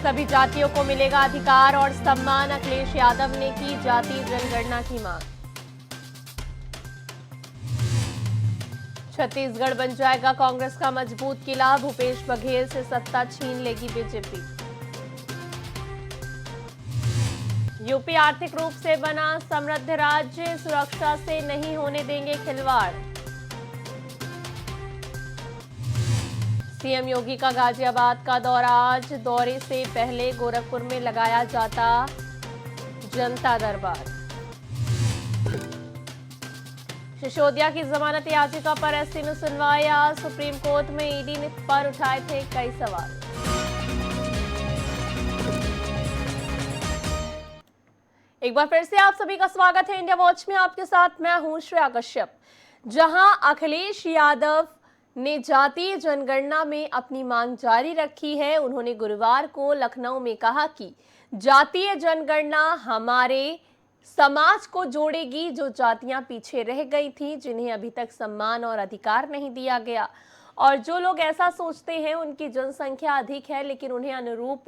सभी जातियों को मिलेगा अधिकार और सम्मान, अखिलेश यादव ने की जाति जनगणना की मांग। छत्तीसगढ़ बन जाएगा कांग्रेस का मजबूत किला, भूपेश बघेल से सत्ता छीन लेगी बीजेपी। यूपी आर्थिक रूप से बना समृद्ध राज्य, सुरक्षा से नहीं होने देंगे खिलवाड़। सीएम योगी का गाजियाबाद का दौरा आज, दौरे से पहले गोरखपुर में लगाया जाता जनता दरबार। सिसोदिया की जमानत याचिका पर एससी में सुनवाई आज, सुप्रीम कोर्ट में ईडी ने पर उठाए थे कई सवाल। एक बार फिर से आप सभी का स्वागत है इंडिया वॉच में। आपके साथ मैं हूं श्रेया कश्यप। जहां अखिलेश यादव ने जातीय जनगणना में अपनी मांग जारी रखी है, उन्होंने गुरुवार को लखनऊ में कहा कि जातीय जनगणना हमारे समाज को जोड़ेगी, जो जातियां पीछे रह गई थी, जिन्हें अभी तक सम्मान और अधिकार नहीं दिया गया। और जो लोग ऐसा सोचते हैं उनकी जनसंख्या अधिक है लेकिन उन्हें अनुरूप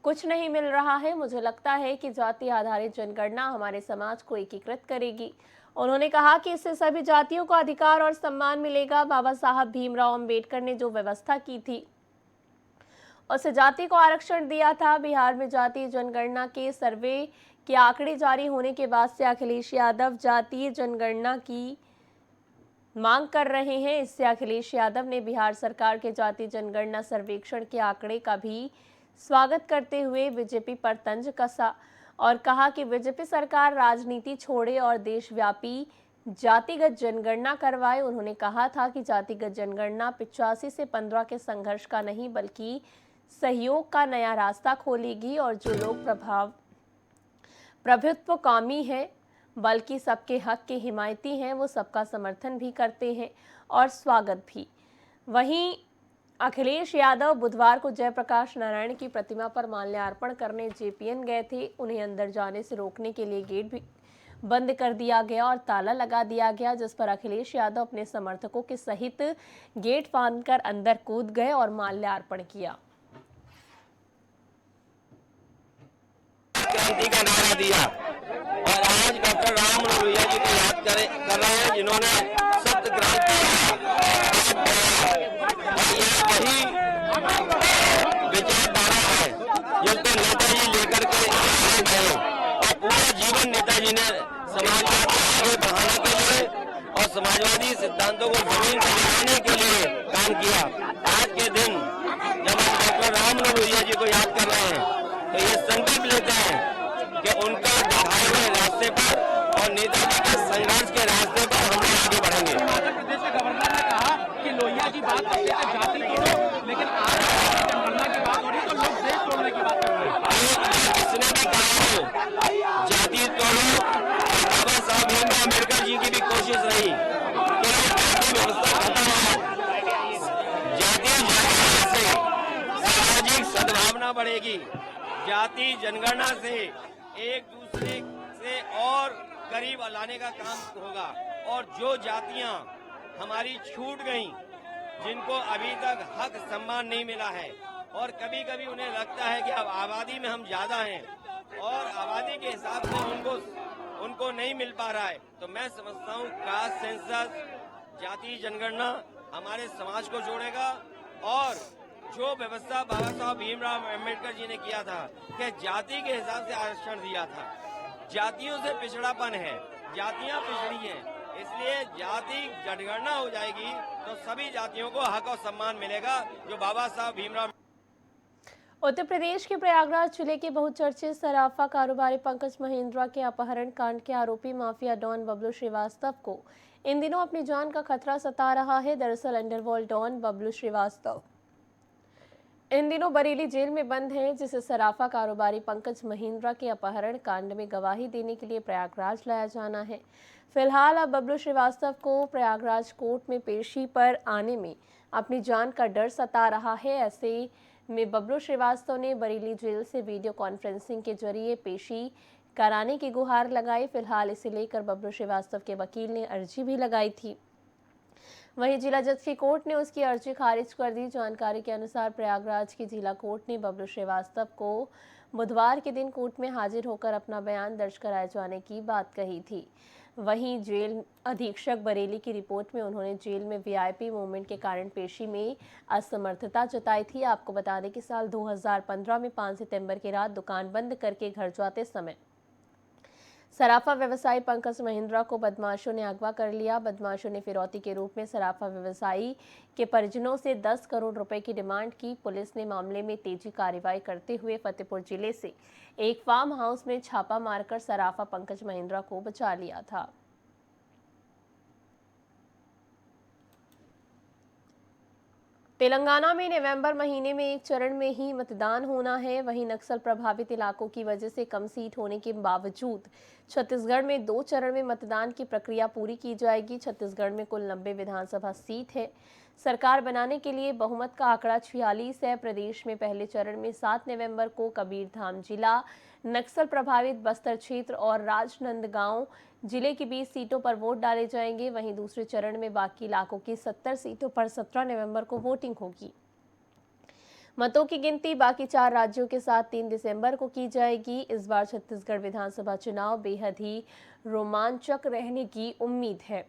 कुछ नहीं मिल रहा है। मुझे लगता है कि जाति आधारित जनगणना हमारे समाज को एकीकृत करेगी। उन्होंने कहा कि इससे सभी जातियों को अधिकार और सम्मान मिलेगा। बाबा साहब भीमराव अंबेडकर ने जो व्यवस्था की थी, उस जाति को आरक्षण दिया था। बिहार में जातीय जनगणना के सर्वे के आंकड़े जारी होने के बाद से अखिलेश यादव जातीय जनगणना की मांग कर रहे हैं। इससे अखिलेश यादव ने बिहार सरकार के जातीय जनगणना सर्वेक्षण के आंकड़े का भी स्वागत करते हुए बीजेपी पर तंज कसा और कहा कि बीजेपी सरकार राजनीति छोड़े और देशव्यापी जातिगत जनगणना करवाए। उन्होंने कहा था कि जातिगत जनगणना 85 से 15 के संघर्ष का नहीं बल्कि सहयोग का नया रास्ता खोलेगी और जो लोग प्रभुत्वकामी हैं बल्कि सबके हक के हिमायती हैं, वो सबका समर्थन भी करते हैं और स्वागत भी। वहीं अखिलेश यादव बुधवार को जयप्रकाश नारायण की प्रतिमा पर माल्यार्पण करने जेपीएन गए थे। उन्हें अंदर जाने से रोकने के लिए गेट भी बंद कर दिया गया और ताला लगा दिया गया, जिस पर अखिलेश यादव अपने समर्थकों के सहित गेट फांदकर अंदर कूद गए और माल्यार्पण किया। क्रांति का नारा दिया और आज डॉक्टर राम मनोहर जी को याद कर रहे हैं, जिन्होंने सत्य वही विचारधारा है जिसको नेताजी लेकर के गए और पूरा जीवन नेताजी ने समाजवाद को आगे बढ़ाने के लिए और समाजवादी सिद्धांतों को जमीन पर लाने के लिए काम किया। आज के दिन जब हम डॉक्टर राम मनोहर जी को याद कर रहे हैं तो ये संकल्प लेते हैं कि उनका दिखाए हुए रास्ते पर और नेताजी के संघर्ष के रास्ते पर हम लोग आगे बढ़ेंगे। आंध्र प्रदेश के गवर्नर ने कहा कि लोहिया जी बात करते थे जाति की, लेकिन आज जनगणना की बात हो रही तो लोग देश तोड़ने की बात कर रहे हैं। किसने भी कहा हो जाति तोड़ो, बाबा साहब भीमराव अम्बेडकर जी की भी कोशिश रही कि जाति व्यवस्था खत्म हो, जाति जनगणना से सामाजिक सद्भावना बढ़ेगी। जाति जनगणना से एक दूसरे से और करीब लाने का काम होगा और जो जातियां हमारी छूट गईं, जिनको अभी तक हक सम्मान नहीं मिला है और कभी कभी उन्हें लगता है कि अब आबादी में हम ज्यादा हैं और आबादी के हिसाब से उनको नहीं मिल पा रहा है, तो मैं समझता हूँ कास्ट सेंसस जातीय जनगणना हमारे समाज को जोड़ेगा। और जो व्यवस्था बाबा साहब भीमराव अम्बेडकर जी ने किया था कि जाति के हिसाब से आरक्षण दिया था, जातियों से पिछड़ापन है, जातियां पिछड़ी हैं, इसलिए जाति जनगणना हो जाएगी तो सभी जातियों को हक और सम्मान मिलेगा जो बाबा साहब भीमराव। उत्तर प्रदेश के प्रयागराज जिले के बहुचर्चित सराफा कारोबारी पंकज महिंद्रा के अपहरण कांड के आरोपी माफिया डॉन बबलू श्रीवास्तव को इन दिनों अपनी जान का खतरा सता रहा है। दरअसल अंडरवर्ल्ड डॉन बबलू श्रीवास्तव इन दिनों बरेली जेल में बंद हैं, जिसे सराफा कारोबारी पंकज महिंद्रा के अपहरण कांड में गवाही देने के लिए प्रयागराज लाया जाना है। फिलहाल अब बबलू श्रीवास्तव को प्रयागराज कोर्ट में पेशी पर आने में अपनी जान का डर सता रहा है। ऐसे में बबलू श्रीवास्तव ने बरेली जेल से वीडियो कॉन्फ्रेंसिंग के जरिए पेशी कराने की गुहार लगाई। फिलहाल इसे लेकर बबलू श्रीवास्तव के वकील ने अर्जी भी लगाई थी। वहीं जिला जज की कोर्ट ने उसकी अर्जी खारिज कर दी। जानकारी के अनुसार प्रयागराज की जिला कोर्ट ने बबलू श्रीवास्तव को बुधवार के दिन कोर्ट में हाजिर होकर अपना बयान दर्ज कराए जाने की बात कही थी। वहीं जेल अधीक्षक बरेली की रिपोर्ट में उन्होंने जेल में वीआईपी मूवमेंट के कारण पेशी में असमर्थता जताई थी। आपको बता दें कि साल 2015 में 5 सितंबर की रात दुकान बंद करके घर जाते समय सराफा व्यवसायी पंकज महिंद्रा को बदमाशों ने अगवा कर लिया। बदमाशों ने फिरौती के रूप में सराफा व्यवसायी के परिजनों से 10 करोड़ रुपए की डिमांड की। पुलिस ने मामले में तेजी कार्रवाई करते हुए फतेहपुर जिले से एक फार्म हाउस में छापा मारकर सराफा पंकज महिंद्रा को बचा लिया था। तेलंगाना में नवंबर महीने में एक चरण में ही मतदान होना है। वहीं नक्सल प्रभावित इलाकों की वजह से कम सीट होने के बावजूद छत्तीसगढ़ में 2 चरण में मतदान की प्रक्रिया पूरी की जाएगी। छत्तीसगढ़ में कुल 90 विधानसभा सीट है। सरकार बनाने के लिए बहुमत का आंकड़ा 46 है। प्रदेश में पहले चरण में 7 नवंबर को कबीरधाम जिला, नक्सल प्रभावित बस्तर क्षेत्र और राजनांदगांव जिले की 20 सीटों पर वोट डाले जाएंगे। वहीं दूसरे चरण में बाकी इलाकों की 70 सीटों पर 17 नवंबर को वोटिंग होगी। मतों की गिनती बाकी 4 राज्यों के साथ 3 दिसंबर को की जाएगी। इस बार छत्तीसगढ़ विधानसभा चुनाव बेहद ही रोमांचक रहने की उम्मीद है,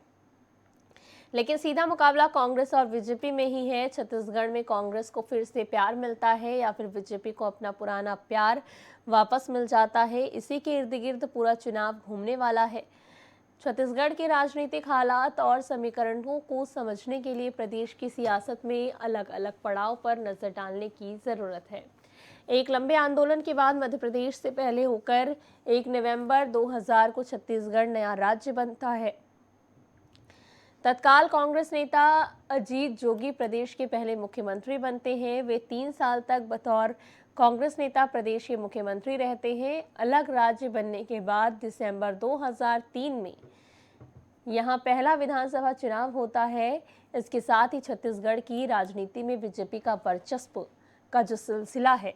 लेकिन सीधा मुकाबला कांग्रेस और बीजेपी में ही है। छत्तीसगढ़ में कांग्रेस को फिर से प्यार मिलता है या फिर बीजेपी को अपना पुराना प्यार वापस मिल जाता है, इसी के इर्द गिर्द पूरा चुनाव घूमने वाला है। छत्तीसगढ़ के राजनीतिक हालात और समीकरणों को समझने के लिए प्रदेश की सियासत में अलग अलग पड़ाव पर नजर डालने की जरूरत है। एक लंबे आंदोलन के बाद मध्य प्रदेश से पहले होकर 1 नवंबर 2000 को छत्तीसगढ़ नया राज्य बनता है। तत्काल कांग्रेस नेता अजीत जोगी प्रदेश के पहले मुख्यमंत्री बनते हैं। वे 3 साल तक बतौर कांग्रेस नेता प्रदेश के मुख्यमंत्री रहते हैं। अलग राज्य बनने के बाद दिसंबर 2003 में यहां पहला विधानसभा चुनाव होता है। इसके साथ ही छत्तीसगढ़ की राजनीति में बीजेपी का वर्चस्व का जो सिलसिला है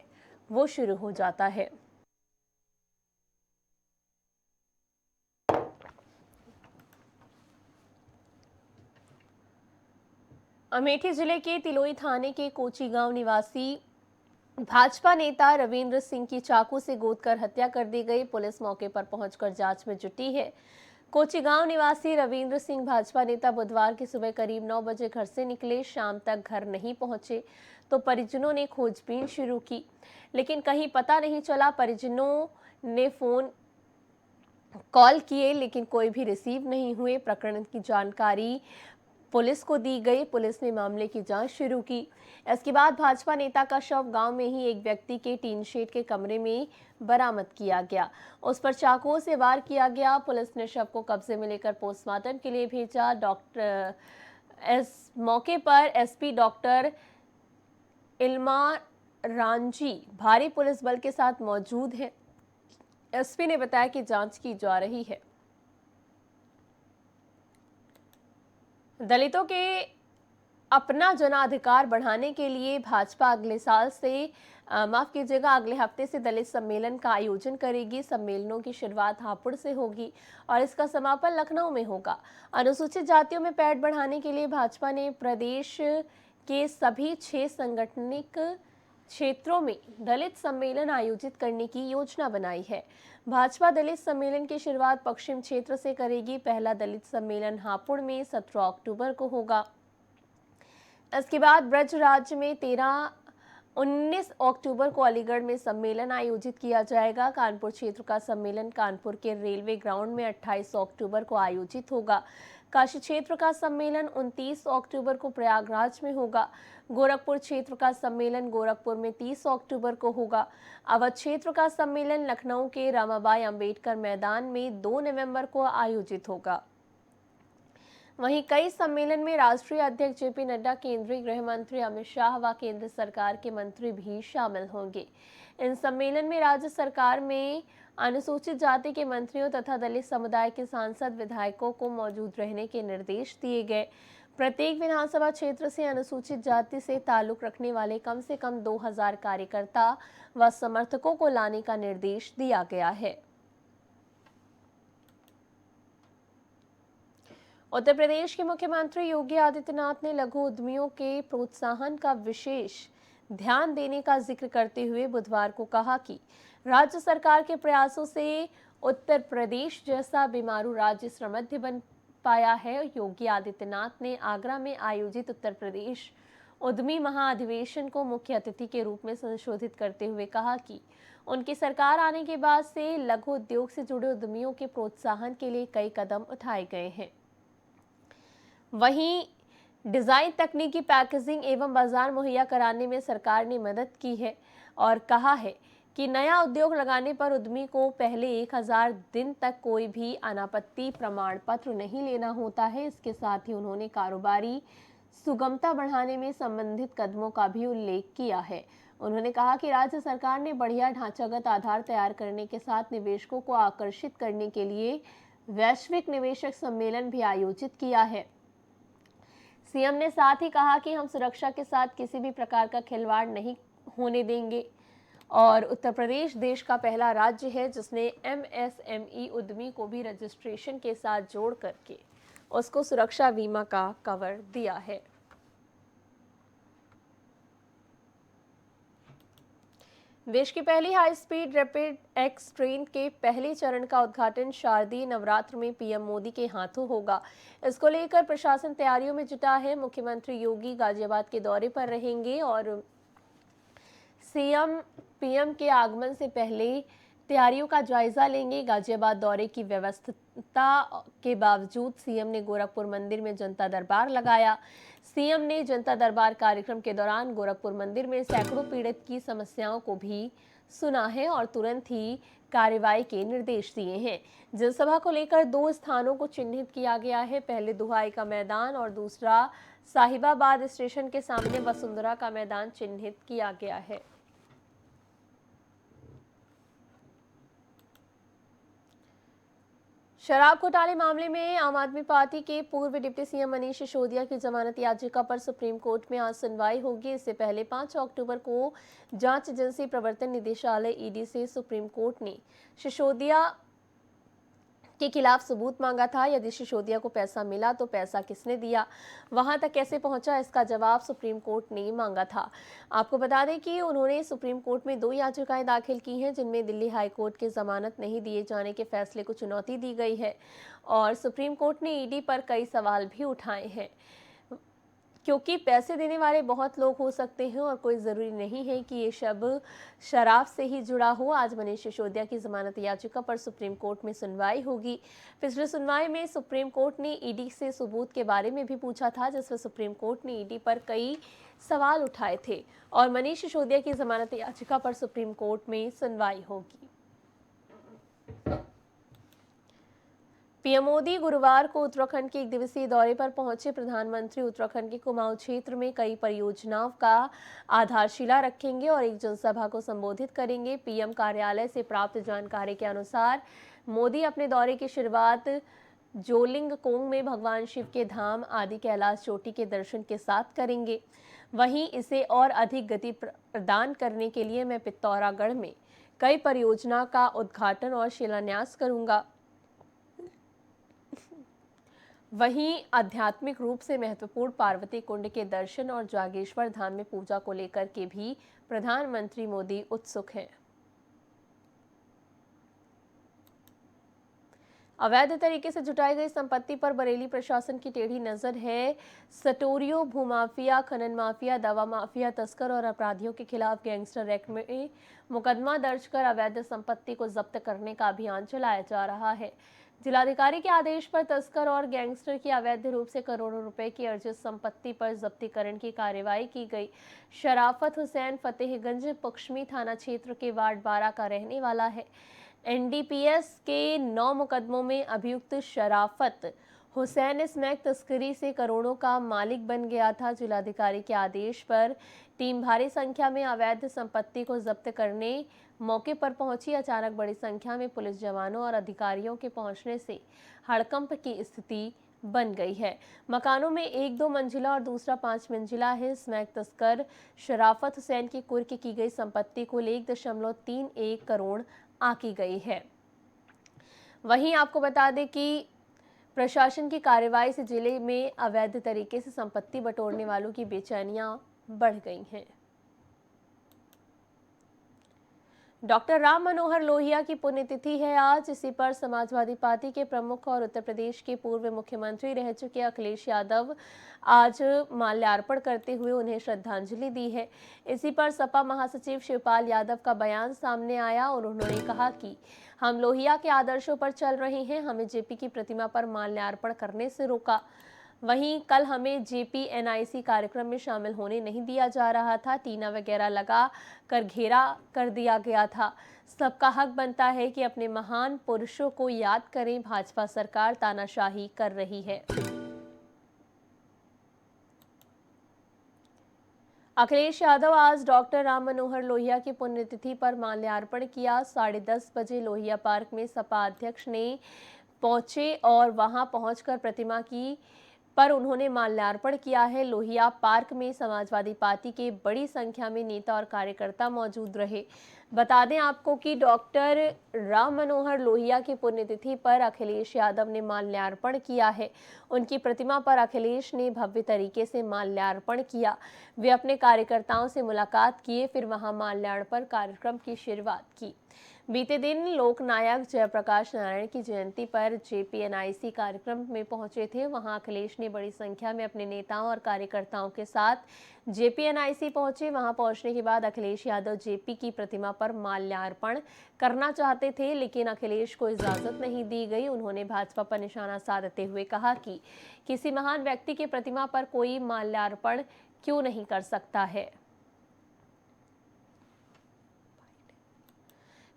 वो शुरू हो जाता है। अमेठी जिले के तिलोई थाने के कोची गांव निवासी भाजपा नेता रविंद्र सिंह की चाकू से गोदकर हत्या कर दी गई। पुलिस मौके पर पहुंचकर जांच में जुटी है। कोची गांव निवासी रविंद्र सिंह भाजपा नेता बुधवार की सुबह करीब 9 बजे घर से निकले। शाम तक घर नहीं पहुंचे तो परिजनों ने खोजबीन शुरू की, लेकिन कहीं पता नहीं चला। परिजनों ने फोन कॉल किए लेकिन कोई भी रिसीव नहीं हुए। प्रकरण की जानकारी पुलिस को दी गई। पुलिस ने मामले की जांच शुरू की। इसके बाद भाजपा नेता का शव गांव में ही एक व्यक्ति के टीन शेड के कमरे में बरामद किया गया। उस पर चाकुओं से वार किया गया। पुलिस ने शव को कब्जे में लेकर पोस्टमार्टम के लिए भेजा। मौके पर एसपी डॉक्टर इल्मा रांझी भारी पुलिस बल के साथ मौजूद है। एसपी ने बताया कि जांच की जा रही है। दलितों के अपना जनाधिकार बढ़ाने के लिए भाजपा अगले हफ्ते से दलित सम्मेलन का आयोजन करेगी। सम्मेलनों की शुरुआत हापुड़ से होगी और इसका समापन लखनऊ में होगा। अनुसूचित जातियों में पैठ बढ़ाने के लिए भाजपा ने प्रदेश के सभी 6 संगठनिक क्षेत्रों में दलित सम्मेलन आयोजित करने की योजना बनाई है। भाजपा दलित सम्मेलन की शुरुआत पश्चिम क्षेत्र से करेगी। पहला दलित सम्मेलन हापुड़ में 17 अक्टूबर को होगा। इसके बाद ब्रज राज्य में 19 अक्टूबर को अलीगढ़ में सम्मेलन आयोजित किया जाएगा। कानपुर क्षेत्र का सम्मेलन कानपुर के रेलवे ग्राउंड में 28 अक्टूबर को आयोजित होगा। काशी क्षेत्र का सम्मेलन 29 अक्टूबर को प्रयागराज में होगा। गोरखपुर क्षेत्र का सम्मेलन गोरखपुर में 30 अक्टूबर को होगा। अवध क्षेत्र का सम्मेलन लखनऊ के रमाबाई अंबेडकर मैदान में 2 नवंबर को आयोजित होगा। वहीं कई सम्मेलन में राष्ट्रीय अध्यक्ष जेपी नड्डा, केंद्रीय गृह मंत्री अमित शाह व केंद्र सरकार के मंत्री भी शामिल होंगे। इन सम्मेलन में राज्य सरकार में अनुसूचित जाति के मंत्रियों तथा दलित समुदाय के सांसद विधायकों को मौजूद रहने के निर्देश दिए गए। प्रत्येक विधानसभा क्षेत्र से अनुसूचित जाति से ताल्लुक रखने वाले कम से कम 2000 कार्यकर्ता व समर्थकों को लाने का निर्देश दिया गया है। उत्तर प्रदेश के मुख्यमंत्री योगी आदित्यनाथ ने लघु उद्यमियों के प्रोत्साहन का विशेष ध्यान देने का जिक्र करते हुए बुधवार को कहा कि राज्य सरकार के प्रयासों से उत्तर प्रदेश जैसा बीमारू राज्य समृद्ध बन पाया है। योगी आदित्यनाथ ने आगरा में आयोजित उत्तर प्रदेश उद्यमी महाअधिवेशन को मुख्य अतिथि के रूप में संशोधित करते हुए कहा कि उनकी सरकार आने के बाद से लघु उद्योग से जुड़े उद्यमियों के प्रोत्साहन के लिए कई कदम उठाए गए हैं। वहीं डिजाइन, तकनीकी, पैकेजिंग एवं बाजार मुहैया कराने में सरकार ने मदद की है और कहा है कि नया उद्योग लगाने पर उद्यमी को पहले 1000 दिन तक कोई भी अनापत्ति प्रमाण पत्र नहीं लेना होता है। इसके साथ ही उन्होंने कारोबारी सुगमता बढ़ाने में संबंधित कदमों का भी उल्लेख किया है। उन्होंने कहा कि राज्य सरकार ने बढ़िया ढांचागत आधार तैयार करने के साथ निवेशकों को आकर्षित करने के लिए वैश्विक निवेशक सम्मेलन भी आयोजित किया है। सीएम ने साथ ही कहा कि हम सुरक्षा के साथ किसी भी प्रकार का खिलवाड़ नहीं होने देंगे और उत्तर प्रदेश देश का पहला राज्य है जिसने एमएसएमई उद्यमी को भी रजिस्ट्रेशन के साथ जोड़ करके उसको सुरक्षा बीमा का कवर दिया है। देश की पहली high speed rapid x train के पहले चरण का उद्घाटन शारदीय नवरात्र में पीएम मोदी के हाथों होगा। इसको लेकर प्रशासन तैयारियों में जुटा है। मुख्यमंत्री योगी गाजियाबाद के दौरे पर रहेंगे और सीएम पीएम के आगमन से पहले तैयारियों का जायजा लेंगे। गाजियाबाद दौरे की व्यवस्था के बावजूद सीएम ने गोरखपुर मंदिर में जनता दरबार लगाया। सीएम ने जनता दरबार कार्यक्रम के दौरान गोरखपुर मंदिर में सैकड़ों पीड़ित की समस्याओं को भी सुना है और तुरंत ही कार्रवाई के निर्देश दिए हैं। जनसभा को लेकर 2 स्थानों को चिन्हित किया गया है। पहले दुहाई का मैदान और दूसरा साहिबाबाद स्टेशन के सामने वसुंधरा का मैदान चिन्हित किया गया है। शराब घोटाले मामले में आम आदमी पार्टी के पूर्व डिप्टी सीएम मनीष सिसोदिया की जमानत याचिका पर सुप्रीम कोर्ट में आज सुनवाई होगी। इससे पहले 5 अक्टूबर को जांच एजेंसी प्रवर्तन निदेशालय ईडी से सुप्रीम कोर्ट ने सिसोदिया के खिलाफ सबूत मांगा था। यदि सिसोदिया को पैसा मिला तो पैसा किसने दिया, वहां तक कैसे पहुंचा, इसका जवाब सुप्रीम कोर्ट ने मांगा था। आपको बता दें कि उन्होंने सुप्रीम कोर्ट में 2 याचिकाएं दाखिल की हैं जिनमें दिल्ली हाई कोर्ट के जमानत नहीं दिए जाने के फैसले को चुनौती दी गई है और सुप्रीम कोर्ट ने ईडी पर कई सवाल भी उठाए हैं क्योंकि पैसे देने वाले बहुत लोग हो सकते हैं और कोई ज़रूरी नहीं है कि ये सब शराब से ही जुड़ा हो। आज मनीष सिसोदिया की जमानत याचिका पर सुप्रीम कोर्ट में सुनवाई होगी। पिछली सुनवाई में सुप्रीम कोर्ट ने ईडी से सबूत के बारे में भी पूछा था जिसमें सुप्रीम कोर्ट ने ईडी पर कई सवाल उठाए थे और मनीष सिसोदिया की जमानत याचिका पर सुप्रीम कोर्ट में सुनवाई होगी। पीएम मोदी गुरुवार को उत्तराखंड के 1 दिवसीय दौरे पर पहुंचे। प्रधानमंत्री उत्तराखंड के कुमाऊं क्षेत्र में कई परियोजनाओं का आधारशिला रखेंगे और एक जनसभा को संबोधित करेंगे। पीएम कार्यालय से प्राप्त जानकारी के अनुसार मोदी अपने दौरे की शुरुआत जोलिंग कोंग में भगवान शिव के धाम आदि कैलाश चोटी के दर्शन के साथ करेंगे। वहीं इसे और अधिक गति प्रदान करने के लिए मैं पिथौरागढ़ में कई परियोजना का उद्घाटन और शिलान्यास करूंगा। वहीं आध्यात्मिक रूप से महत्वपूर्ण पार्वती कुंड के दर्शन और जागेश्वर धाम में पूजा को लेकर के भी प्रधानमंत्री मोदी उत्सुक हैं। अवैध तरीके से जुटाई गई संपत्ति पर बरेली प्रशासन की टेढ़ी नजर है। सटोरियो, भूमाफिया, खनन माफिया, दवा माफिया, तस्कर और अपराधियों के खिलाफ गैंगस्टर एक्ट में मुकदमा दर्ज कर अवैध संपत्ति को जब्त करने का अभियान चलाया जा रहा है। जिलाधिकारी के आदेश पर तस्कर और गैंगस्टर की अवैध रूप से करोड़ों रुपए की अर्जित संपत्ति पर जब्तीकरण की कार्रवाई की गई। शराफत हुसैन फतेहगंज पश्चिमी थाना क्षेत्र के वार्ड 12 का रहने वाला है। एनडीपीएस के 9 मुकदमों में अभियुक्त शराफत हुसैन स्मैक तस्करी से करोड़ों का मालिक बन गया था। जिलाधिकारी के आदेश पर टीम भारी संख्या में अवैध संपत्ति को जब्त करने मौके पर पहुंची। अचानक बड़ी संख्या में पुलिस जवानों और अधिकारियों के पहुंचने से हड़कंप की स्थिति बन गई है। मकानों में 1-2 मंजिला और दूसरा 5 मंजिला है। स्मैक तस्कर शराफत हुसैन की कुर्क की गई संपत्ति कुल 1.31 करोड़ आकी गई है। वहीं आपको बता दें कि प्रशासन की कार्रवाई से जिले में अवैध तरीके से संपत्ति बटोरने वालों की बेचैनियां बढ़ गई हैं। डॉक्टर राम मनोहर लोहिया की पुण्यतिथि है आज। इसी पर समाजवादी पार्टी के प्रमुख और उत्तर प्रदेश के पूर्व मुख्यमंत्री रह चुके अखिलेश यादव आज माल्यार्पण करते हुए उन्हें श्रद्धांजलि दी है। इसी पर सपा महासचिव शिवपाल यादव का बयान सामने आया और उन्होंने कहा कि हम लोहिया के आदर्शों पर चल रहे हैं, हमें जेपी की प्रतिमा पर माल्यार्पण करने से रोका। वहीं कल हमें जेपी एनआईसी कार्यक्रम में शामिल होने नहीं दिया जा रहा था, टीना वगैरह लगा कर घेरा कर दिया गया था। सबका हक बनता है कि अपने महान पुरुषों को याद करें, भाजपा सरकार तानाशाही कर रही है। अखिलेश यादव आज डॉक्टर राम मनोहर लोहिया की पुण्यतिथि पर माल्यार्पण किया। 10:30 बजे लोहिया पार्क में सपा अध्यक्ष ने पहुंचे और वहां पहुंचकर प्रतिमा की पर उन्होंने माल्यार्पण किया है। लोहिया पार्क में समाजवादी पार्टी के बड़ी संख्या में नेता और कार्यकर्ता मौजूद रहे। बता दें आपको कि डॉक्टर राम मनोहर लोहिया की पुण्यतिथि पर अखिलेश यादव ने माल्यार्पण किया है। उनकी प्रतिमा पर अखिलेश ने भव्य तरीके से माल्यार्पण किया। वे अपने कार्यकर्ताओं से मुलाकात किए, फिर वहां माल्यार्पण कार्यक्रम की शुरुआत की। बीते दिन लोकनायक जयप्रकाश नारायण की जयंती पर जेपीएनआईसी कार्यक्रम में पहुंचे थे। वहां अखिलेश ने बड़ी संख्या में अपने नेताओं और कार्यकर्ताओं के साथ जेपीएनआईसी पहुंचे। वहां पहुंचने के बाद अखिलेश यादव जेपी की प्रतिमा पर माल्यार्पण करना चाहते थे, लेकिन अखिलेश को इजाजत नहीं दी गई। उन्होंने भाजपा पर निशाना साधते हुए कहा कि किसी महान व्यक्ति की प्रतिमा पर कोई माल्यार्पण क्यों नहीं कर सकता है।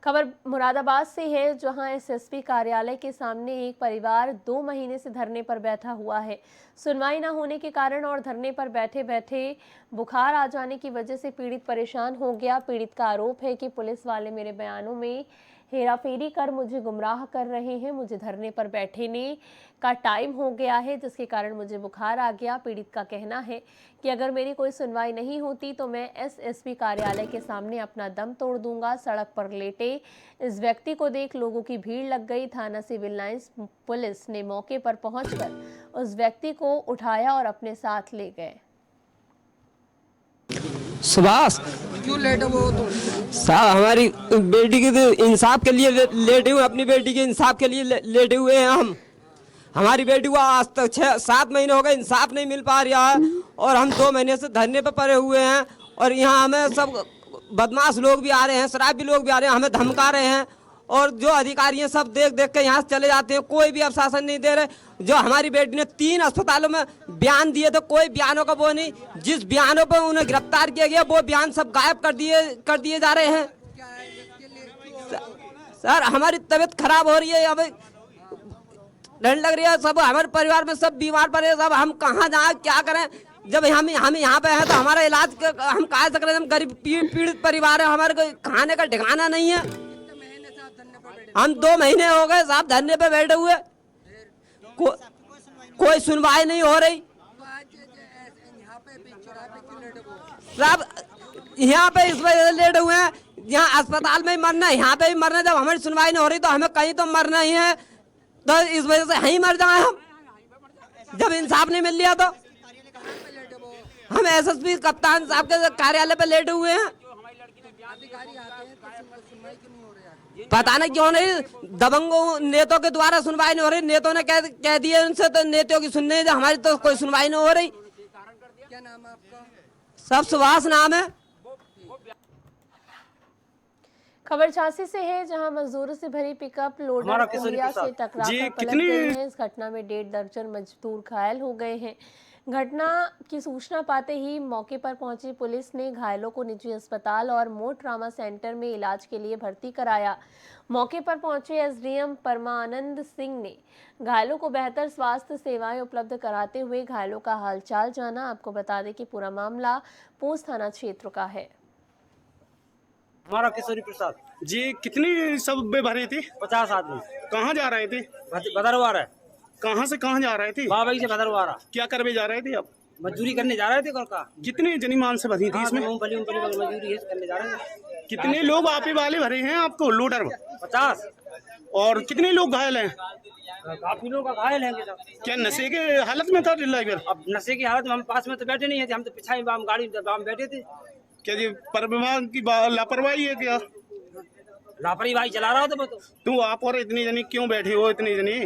खबर मुरादाबाद से है, जहां एसएसपी कार्यालय के सामने एक परिवार 2 महीने से धरने पर बैठा हुआ है। सुनवाई न होने के कारण और धरने पर बैठे बैठे बुखार आ जाने की वजह से पीड़ित परेशान हो गया। पीड़ित का आरोप है कि पुलिस वाले मेरे बयानों में हेराफेरी कर मुझे गुमराह कर रहे हैं। मुझे धरने पर बैठने का टाइम हो गया है, जिसके कारण मुझे बुखार आ गया। पीड़ित का कहना है कि अगर मेरी कोई सुनवाई नहीं होती तो मैं एसएसपी कार्यालय के सामने अपना दम तोड़ दूंगा। सड़क पर लेटे इस व्यक्ति को देख लोगों की भीड़ लग गई। थाना सिविल लाइंस पुलिस ने मौके पर पहुंचकर उस व्यक्ति को उठाया और अपने साथ ले गए। सुभाष क्यों लेट हो तुम? साहब हमारी बेटी के इंसाफ के लिए लेटे हुए, अपनी बेटी के इंसाफ के लिए लेटे हुए हैं हम। हमारी बेटी को आज तक 6-7 महीने हो गए, इंसाफ नहीं मिल पा रहा है और हम 2 महीने से धरने पर पड़े हुए हैं। और यहाँ हमें सब बदमाश लोग भी आ रहे हैं, शराबी लोग भी आ रहे हैं, हमें धमका रहे हैं और जो अधिकारी हैं सब देख देख के यहाँ से चले जाते हैं। कोई भी अवशासन नहीं दे रहे। जो हमारी बेटी ने 3 अस्पतालों में बयान दिए थे, कोई बयानों का वो नहीं। जिस बयानों पर उन्हें गिरफ्तार किया गया वो बयान सब गायब कर दिए जा रहे हैं। सर हमारी तबीयत खराब हो रही है, अब डर लग रही है। सब हमारे परिवार में सब बीमार पड़े, सब हम कहाँ जाए क्या करें। जब हम यहाँ पे हैं तो हमारा इलाज हम कहाँ से करें। हम गरीब पीड़ित परिवार है, हमारे को खाने का ठिकाना नहीं है। हम 2 महीने हो गए साहब धरने पे बैठे हुए, कोई सुनवाई नहीं हो रही। साहब यहाँ पे इस वजह से लेटे हुए हैं, यहाँ अस्पताल में ही मरना है, यहाँ पे भी मरना है। जब हमारी सुनवाई नहीं हो रही तो हमें कहीं तो मरना ही है, तो इस वजह से यहीं मर जाए हम। जब इंसाफ नहीं मिल लिया तो हम एसएसपी कप्तान साहब के कार्यालय पे लेटे हुए हैं। पता नहीं क्यों नहीं, दबंगों नेताओं के द्वारा सुनवाई नहीं हो रही। नेताओं ने कह दिया उनसे, तो नेताओं की सुनने हमारी तो कोई सुनवाई नहीं हो रही। क्या नाम है आपका? सब सुभाष नाम है। खबर झांसी से है, जहां मजदूरों से भरी पिकअप लोडर कुंडिया से टकरा कर पलट गई है। इस घटना में 1.5 दर्जन मजदूर घायल हो गए हैं। घटना की सूचना पाते ही मौके पर पहुंची पुलिस ने घायलों को निजी अस्पताल और मोर ट्रामा सेंटर में इलाज के लिए भर्ती कराया। मौके पर पहुंचे एसडीएम परमानंद सिंह ने घायलों को बेहतर स्वास्थ्य सेवाएं उपलब्ध कराते हुए घायलों का हालचाल जाना। आपको बता दें कि पूरा मामला पोस्ट थाना क्षेत्र का है। हमारा किशोरी प्रसाद जी, कितनी सब में भरे थे? 50 आदमी। कहाँ जा रहे थे? भदरवारा। कहाँ से कहाँ जा रहे थे? बाबई से भदरवारा। क्या करने जा रहे थे? अब मजदूरी करने जा रहे थे। कल का कितनी जनीमान से भरी थी इसमें? मूंगफली मजदूरी करने जा रहे थे। कितने लोग आपे वाले भरे हैं आपको लोडर? 50। और कितने लोग घायल हैं? काफी लोग घायल हैं सब। क्या नशे के हालत में था ड्राइवर? अब नशे की हालत में हम पास में तो बैठे नहीं है, हम तो पिछाई हम गाड़ी हम बैठे थे। क्या ये परिवहन की लापरवाही है क्या? लापरवाही चला रहा था वो तो, तू आप और इतनी जनी क्यों बैठे हो? इतनी जनी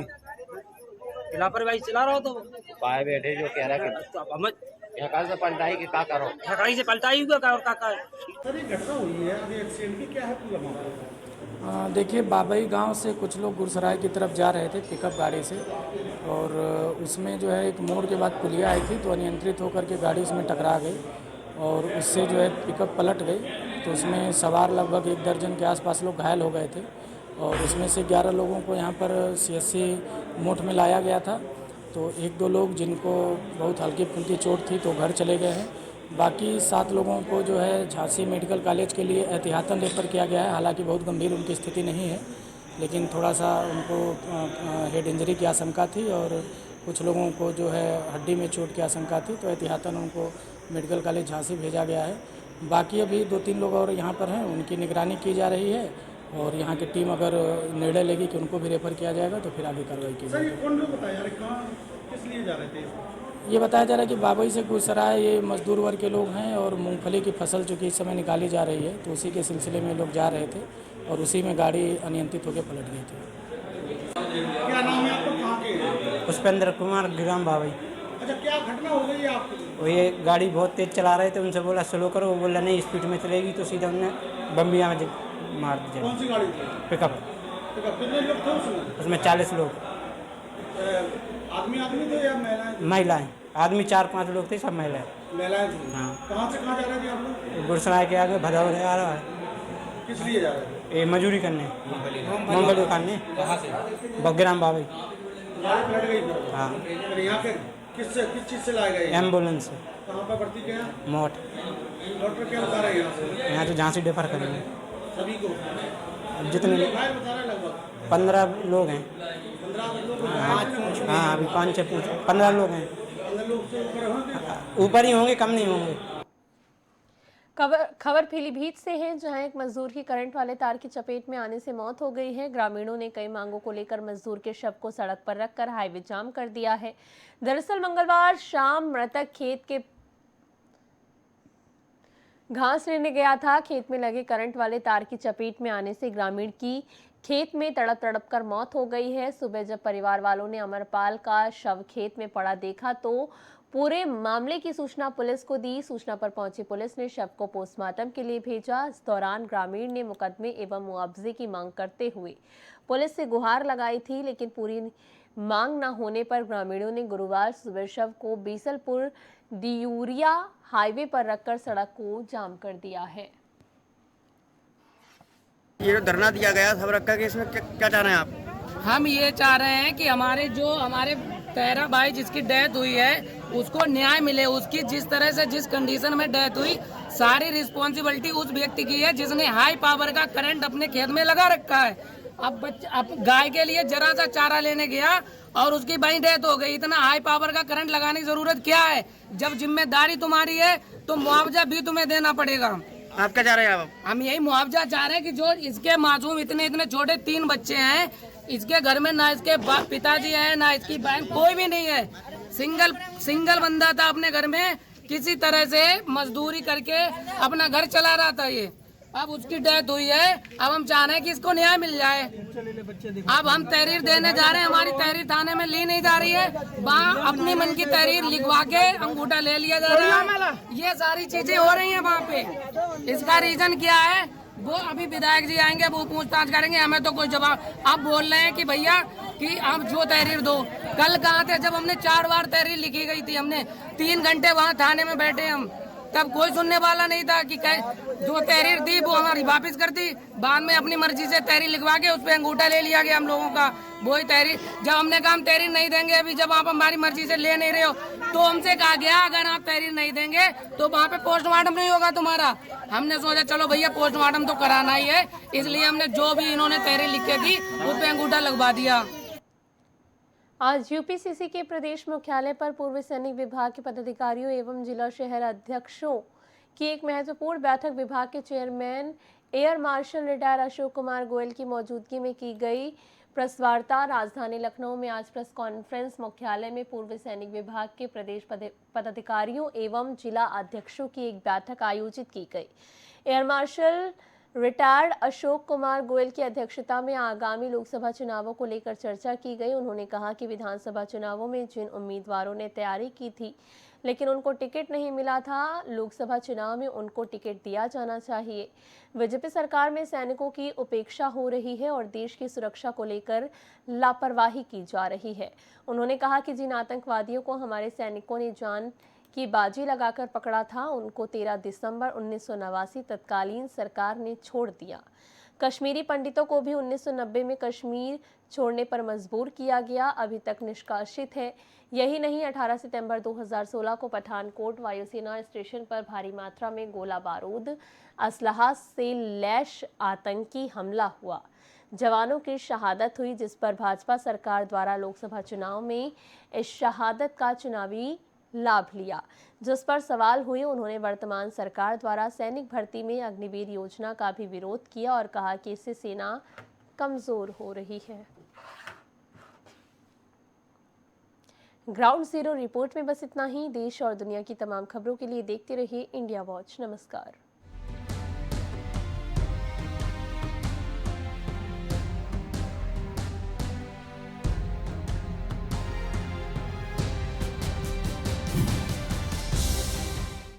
लापरवाही चला रहा था वो। पाए बैठे जो कह रहा है तो अब हम कि कल से पलटाई कि का करो। ठकराई से पलटा ही हुआ और का देखिए बाबई गांव से कुछ लोग गुरसराय की तरफ जा रहे थे पिकअप गाड़ी से, और उसमें जो है एक मोड़ के बाद पुलिया आई थी तो अनियंत्रित होकर के गाड़ी उसमें टकरा गई और उससे जो है पिकअप पलट गई। तो उसमें सवार लगभग 1 दर्जन के आसपास लोग घायल हो गए थे और उसमें से 11 लोगों को यहाँ पर CSC मोट में लाया गया था। तो 1-2 लोग जिनको बहुत हल्की फुल्की चोट थी तो घर चले गए हैं। बाकी 7 लोगों को जो है झांसी मेडिकल कॉलेज के लिए एहतियातन रेफर किया गया है। हालांकि बहुत गंभीर उनकी स्थिति नहीं है, लेकिन थोड़ा सा उनको हेड इंजरी की आशंका थी और कुछ लोगों को जो है हड्डी में चोट की आशंका थी, तो एहतियातन उनको मेडिकल कॉलेज झांसी भेजा गया है। बाकी अभी 2-3 लोग और यहाँ पर हैं, उनकी निगरानी की जा रही है और यहाँ की टीम अगर निर्णय लेगी कि उनको भी रेफर किया जाएगा तो फिर आगे कार्रवाई की जाएगी। कौन लोग बताया यार, कहाँ किस लिए जा रहे थे? ये बताया जा रहा है कि बाबई से गुरसराय ये मजदूर वर्ग के लोग हैं और मूंगफली की फसल चूँकि इस समय निकाली जा रही है तो उसी के सिलसिले में लोग जा रहे थे और उसी में गाड़ी अनियंत्रित होकर पलट गई थी। क्या नाम है आपका, कहाँ के? पुष्पेंद्र कुमार, ग्राम बाबई। अच्छा, क्या घटना हो गई है आपको? वो ये गाड़ी बहुत तेज़ चला रहे थे, उनसे बोला स्लो करो, वो बोला नहीं स्पीड में चलेगी, तो सीधा उन्होंने बम्बिया में मार दिया। कौन सी गाड़ी थी? पिकअप। कितने लोग थे उसमें 40 लोग। आदमी थे या महिलाएं? महिलाएं। आदमी 4-5 लोग थे, सब महिलाएं। महिलाएं थी। हाँ। कहाँ से कहाँ जा रहे थे आप लोग? गुरसराय के आगे भदौर आ रहा है। किस लिए जा रहे थे? ये मजूरी करने, मूंगफली खाने। बग्राम बाबई। गाड़ी पलट गई फिर? हाँ। फिर यहाँ के किस चीज़ से लाए गए? एम्बुलेंस से। कहाँ पर भर्ती किया? मोट। डॉक्टर क्या बता रहे हैं यहाँ से? यहाँ तो झांसी डेफर करेंगे सभी को? जितने घायल बता रहे लगभग 15 लोग हैं। 15 लोग? हाँ अभी 5-6 15 लोग हैं। 15 लोग से ऊपर होंगे? ऊपर ही होंगे, कम नहीं होंगे। खबर पीलीभीत से है, जहां एक मजदूर की करंट वाले तार की चपेट में आने से मौत हो गई है। ग्रामीणों ने कई मांगों को लेकर मजदूर के शव को सड़क पर रखकर हाईवे जाम कर दिया है। दरअसल मंगलवार शाम मृतक खेत के घास लेने गया था। खेत में लगे करंट वाले तार की चपेट में आने से ग्रामीण की खेत में तड़प तड़प कर मौत हो गई है। सुबह जब परिवार वालों ने अमरपाल का शव खेत में पड़ा देखा तो पूरे मामले की सूचना पुलिस को दी। सूचना पर पहुंची पुलिस ने शव को पोस्टमार्टम के लिए भेजा। इस दौरान ग्रामीण ने मुकदमे एवं मुआवजे की मांग करते हुए पुलिस से गुहार लगाई थी, लेकिन पूरी मांग न होने पर ग्रामीणों ने गुरुवार सुबह शव को बीसलपुर दियूरिया हाईवे पर रखकर सड़क को जाम कर दिया है। ये धरना दिया गया सब रखा के, इसमें क्या चाह रहे हैं आप? हम ये चाह रहे हैं कि हमारे तेरा भाई जिसकी डेथ हुई है उसको न्याय मिले। उसकी जिस तरह से जिस कंडीशन में डेथ हुई, सारी रिस्पॉन्सिबिलिटी उस व्यक्ति की है जिसने हाई पावर का करंट अपने खेत में लगा रखा है। अब गाय के लिए जरा सा चारा लेने गया और उसकी वहीं डेथ हो गई। इतना हाई पावर का करंट लगाने की जरूरत क्या है? जब जिम्मेदारी तुम्हारी है तो मुआवजा भी तुम्हें देना पड़ेगा। आप क्या चाह रहे हैं आप? हम यही मुआवजा चाह रहे हैं कि जो इसके मासूम इतने छोटे 3 बच्चे हैं, इसके घर में ना इसके पिताजी है ना इसकी बहन, कोई भी नहीं है। सिंगल बंदा था अपने घर में, किसी तरह से मजदूरी करके अपना घर चला रहा था ये। अब उसकी डेथ हुई है। अब हम चाह रहे हैं कि इसको न्याय मिल जाए। अब हम तहरीर देने जा रहे हैं, हमारी तहरीर थाने में ली नहीं जा रही है। वहाँ अपनी मन की तहरीर लिखवा के अंगूठा ले लिया जा रहा है। ये सारी चीजें हो रही हैं वहाँ पे। इसका रीजन क्या है वो अभी विधायक जी आएंगे, वो पूछताछ करेंगे, हमें तो कोई जवाब। आप बोल रहे हैं कि भैया कि आप जो तहरीर दो। कल कहाँ थे जब हमने 4 बार तहरीर लिखी गई थी? हमने 3 घंटे वहाँ थाने में बैठे हम, तब कोई सुनने वाला नहीं था कि जो तहरीर दी वो हमारी वापस कर दी। बाद में अपनी मर्जी से तहरीर लिखवा के उस पर अंगूठा ले लिया गया हम लोगों का। वही तहरीर जब हमने कहा हम तहरीर नहीं देंगे, अभी जब आप हमारी मर्जी से ले नहीं रहे हो तो हमसे कहा गया अगर आप तहरीर नहीं देंगे तो वहाँ पे पोस्टमार्टम नहीं होगा तुम्हारा। हमने सोचा चलो भैया पोस्टमार्टम तो कराना ही है, इसलिए हमने जो भी इन्होंने तहरीर लिख के दी उस पर अंगूठा लगवा दिया। आज यूपीसीसी के प्रदेश मुख्यालय पर पूर्व सैनिक विभाग के पदाधिकारियों एवं जिला शहर अध्यक्षों की एक महत्वपूर्ण बैठक विभाग के chairman air marshal retire Ashok Kumar Goyal की मौजूदगी में की गई। प्रेस वार्ता। राजधानी लखनऊ में आज प्रेस कॉन्फ्रेंस मुख्यालय में पूर्व सैनिक विभाग के प्रदेश पदाधिकारियों एवं जिला अध्यक्षों की एक बैठक आयोजित की गई। Air marshal retired Ashok Kumar Goyal की अध्यक्षता में आगामी लोकसभा चुनावों को लेकर चर्चा की गई। उन्होंने कहा कि विधानसभा चुनावों में जिन उम्मीदवारों ने तैयारी की थी लेकिन उनको टिकट नहीं मिला था, लोकसभा चुनाव में उनको टिकट दिया जाना चाहिए। बीजेपी सरकार में सैनिकों की उपेक्षा हो रही है और देश की सुरक्षा को लेकर लापरवाही की जा रही है। उन्होंने कहा कि जिन आतंकवादियों को हमारे सैनिकों ने जान की बाजी लगाकर पकड़ा था, उनको 13 दिसंबर 1989 तत्कालीन सरकार ने छोड़ दिया। कश्मीरी पंडितों को भी 1990 में कश्मीर छोड़ने पर मजबूर किया गया, अभी तक निष्कासित है। यही नहीं, 18 सितंबर 2016 को पठानकोट वायुसेना स्टेशन पर भारी मात्रा में गोला बारूद असलहा से लैस आतंकी हमला हुआ। जवानों की शहादत हुई, जिस पर भाजपा सरकार द्वारा लोकसभा चुनाव में इस शहादत का चुनावी लाभ लिया, जिस पर सवाल हुए। उन्होंने वर्तमान सरकार द्वारा सैनिक भर्ती में अग्निवीर योजना का भी विरोध किया और कहा कि इससे सेना कमजोर हो रही है। ग्राउंड जीरो रिपोर्ट में बस इतना ही। देश और दुनिया की तमाम खबरों के लिए देखते रहिए इंडिया वॉच। नमस्कार।